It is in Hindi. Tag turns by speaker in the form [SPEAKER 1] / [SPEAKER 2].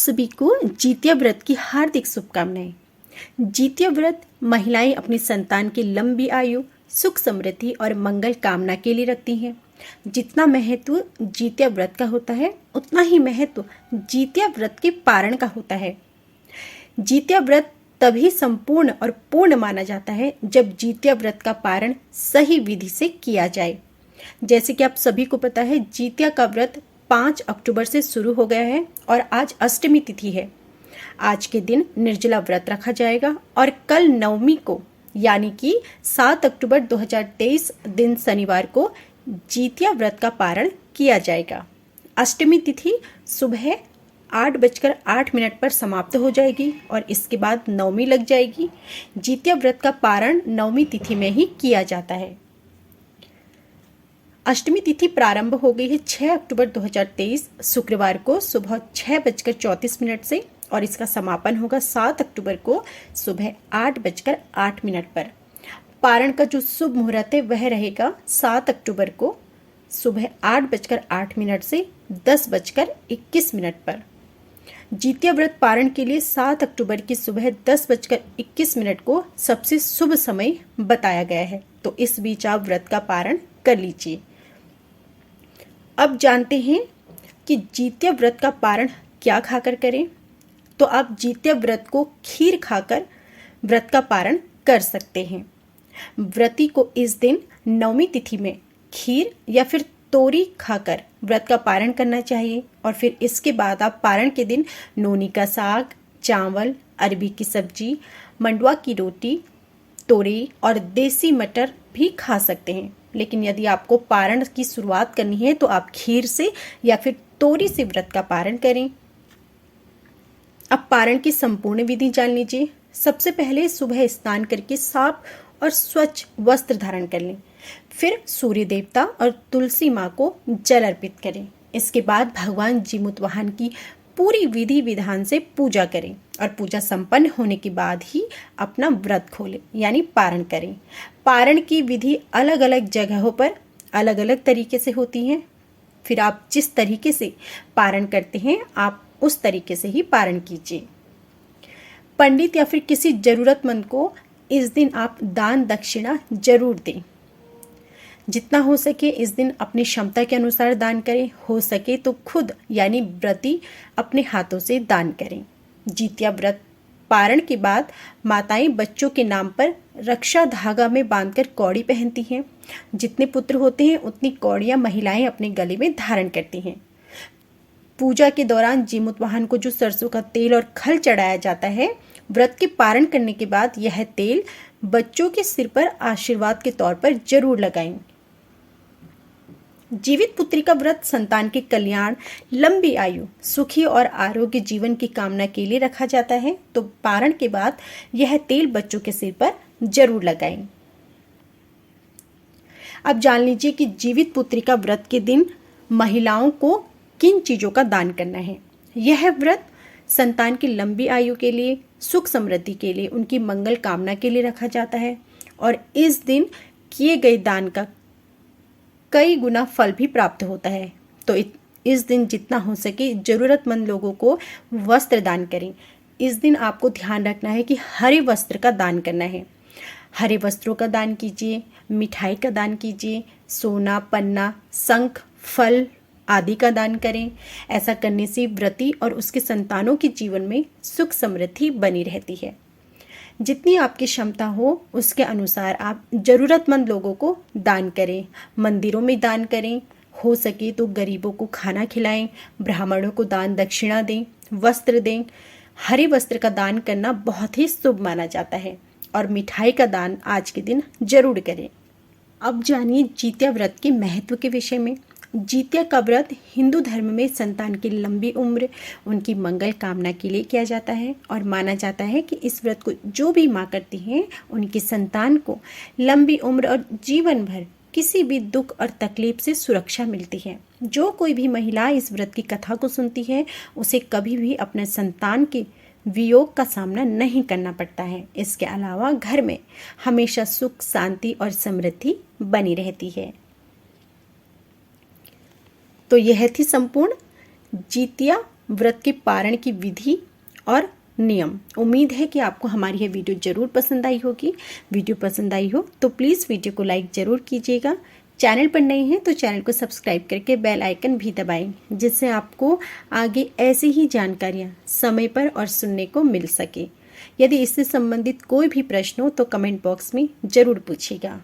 [SPEAKER 1] सभी को जितिया व्रत की हार्दिक शुभकामनाएं। जितिया व्रत महिलाएं अपनी संतान की लंबी आयु, सुख समृद्धि और मंगल कामना के लिए रखती हैं। जितना महत्व जितिया व्रत का होता है, उतना ही महत्व जितिया व्रत के पारण का होता है। जितिया व्रत तभी संपूर्ण और पूर्ण माना जाता है जब जितिया व्रत का पारण सही विधि से किया जाए। जैसे कि आप सभी को पता है, जितिया का व्रत 5 अक्टूबर से शुरू हो गया है और आज अष्टमी तिथि है। आज के दिन निर्जला व्रत रखा जाएगा और कल नवमी को यानी कि 7 अक्टूबर 2023 दिन शनिवार को जितिया व्रत का पारण किया जाएगा। अष्टमी तिथि सुबह 8:08 पर समाप्त हो जाएगी और इसके बाद नवमी लग जाएगी। जितिया व्रत का पारण नवमी तिथि में ही किया जाता है। अष्टमी तिथि प्रारंभ हो गई है 6 अक्टूबर 2023 शुक्रवार को सुबह 6:34 से और इसका समापन होगा 7 अक्टूबर को सुबह 8:08 पर। पारण का जो शुभ मुहूर्त है वह रहेगा 7 अक्टूबर को सुबह 8:08 से 10:21 पर। जितिया व्रत पारण के लिए 7 अक्टूबर की सुबह 10:21 को सबसे शुभ समय बताया गया है, तो इस बीच आप व्रत का पारण कर लीजिए। अब जानते हैं कि जितिया व्रत का पारण क्या खाकर करें। तो आप जितिया व्रत को खीर खाकर व्रत का पारण कर सकते हैं। व्रती को इस दिन नवमी तिथि में खीर या फिर तोरी खाकर व्रत का पारण करना चाहिए और फिर इसके बाद आप पारण के दिन नोनी का साग, चावल, अरबी की सब्जी, मंडुआ की रोटी, तोरी और देसी मटर भी खा सकते हैं। लेकिन यदि आपको पारण की शुरुआत करनी है तो आप खीर से या फिर तोरी से व्रत का पारण करें। अब पारण की संपूर्ण विधि जान लीजिए। सबसे पहले सुबह स्नान करके साफ और स्वच्छ वस्त्र धारण कर लें। फिर सूर्य देवता और तुलसी माँ को जल अर्पित करें। इसके बाद भगवान जीमूत वाहन की पूरी विधि विधान से पूजा करें और पूजा संपन्न होने के बाद ही अपना व्रत खोलें यानी पारण करें। पारण की विधि अलग अलग जगहों पर अलग अलग तरीके से होती है। फिर आप जिस तरीके से पारण करते हैं आप उस तरीके से ही पारण कीजिए। पंडित या फिर किसी जरूरतमंद को इस दिन आप दान दक्षिणा जरूर दें। जितना हो सके इस दिन अपनी क्षमता के अनुसार दान करें। हो सके तो खुद यानी व्रती अपने हाथों से दान करें। जितिया व्रत पारण के बाद माताएं बच्चों के नाम पर रक्षा धागा में बांधकर कौड़ी पहनती हैं। जितने पुत्र होते हैं उतनी कौड़ियां महिलाएं अपने गले में धारण करती हैं। पूजा के दौरान जीमूत वाहन को जो सरसों का तेल और खल चढ़ाया जाता है, व्रत के पारण करने के बाद यह तेल बच्चों के सिर पर आशीर्वाद के तौर पर जरूर लगाएं। जीवित पुत्री का व्रत संतान के कल्याण, लंबी आयु, सुखी और आरोग्य जीवन की कामना के लिए रखा जाता है, तो पारण के बाद यह तेल बच्चों के सिर पर जरूर लगाएं। अब जान लीजिए कि जीवित पुत्री का व्रत के दिन महिलाओं को किन चीजों का दान करना है। यह व्रत संतान की लंबी आयु के लिए, सुख समृद्धि के लिए, उनकी मंगल कामना के लिए रखा जाता है और इस दिन किए गए दान का कई गुना फल भी प्राप्त होता है। तो इस दिन जितना हो सके जरूरतमंद लोगों को वस्त्र दान करें। इस दिन आपको ध्यान रखना है कि हरे वस्त्र का दान करना है। हरे वस्त्रों का दान कीजिए, मिठाई का दान कीजिए, सोना, पन्ना, शंख, फल आदि का दान करें। ऐसा करने से व्रती और उसके संतानों के जीवन में सुख समृद्धि बनी रहती है। जितनी आपकी क्षमता हो उसके अनुसार आप जरूरतमंद लोगों को दान करें। मंदिरों में दान करें। हो सके तो गरीबों को खाना खिलाएं, ब्राह्मणों को दान दक्षिणा दें, वस्त्र दें। हरे वस्त्र का दान करना बहुत ही शुभ माना जाता है और मिठाई का दान आज के दिन जरूर करें। अब जानिए जितिया व्रत के महत्व के विषय में। जितिया का व्रत हिंदू धर्म में संतान की लंबी उम्र, उनकी मंगल कामना के लिए किया जाता है और माना जाता है कि इस व्रत को जो भी माँ करती हैं उनकी संतान को लंबी उम्र और जीवन भर किसी भी दुख और तकलीफ से सुरक्षा मिलती है। जो कोई भी महिला इस व्रत की कथा को सुनती है उसे कभी भी अपने संतान के वियोग का सामना नहीं करना पड़ता है। इसके अलावा घर में हमेशा सुख, शांति और समृद्धि बनी रहती है। तो यह थी संपूर्ण जितिया व्रत के पारण की विधि और नियम। उम्मीद है कि आपको हमारी यह वीडियो जरूर पसंद आई होगी। वीडियो पसंद आई हो तो प्लीज़ वीडियो को लाइक ज़रूर कीजिएगा। चैनल पर नए हैं तो चैनल को सब्सक्राइब करके बेल आइकन भी दबाएं, जिससे आपको आगे ऐसी ही जानकारियां समय पर और सुनने को मिल सके। यदि इससे संबंधित कोई भी प्रश्न हो तो कमेंट बॉक्स में ज़रूर पूछिएगा।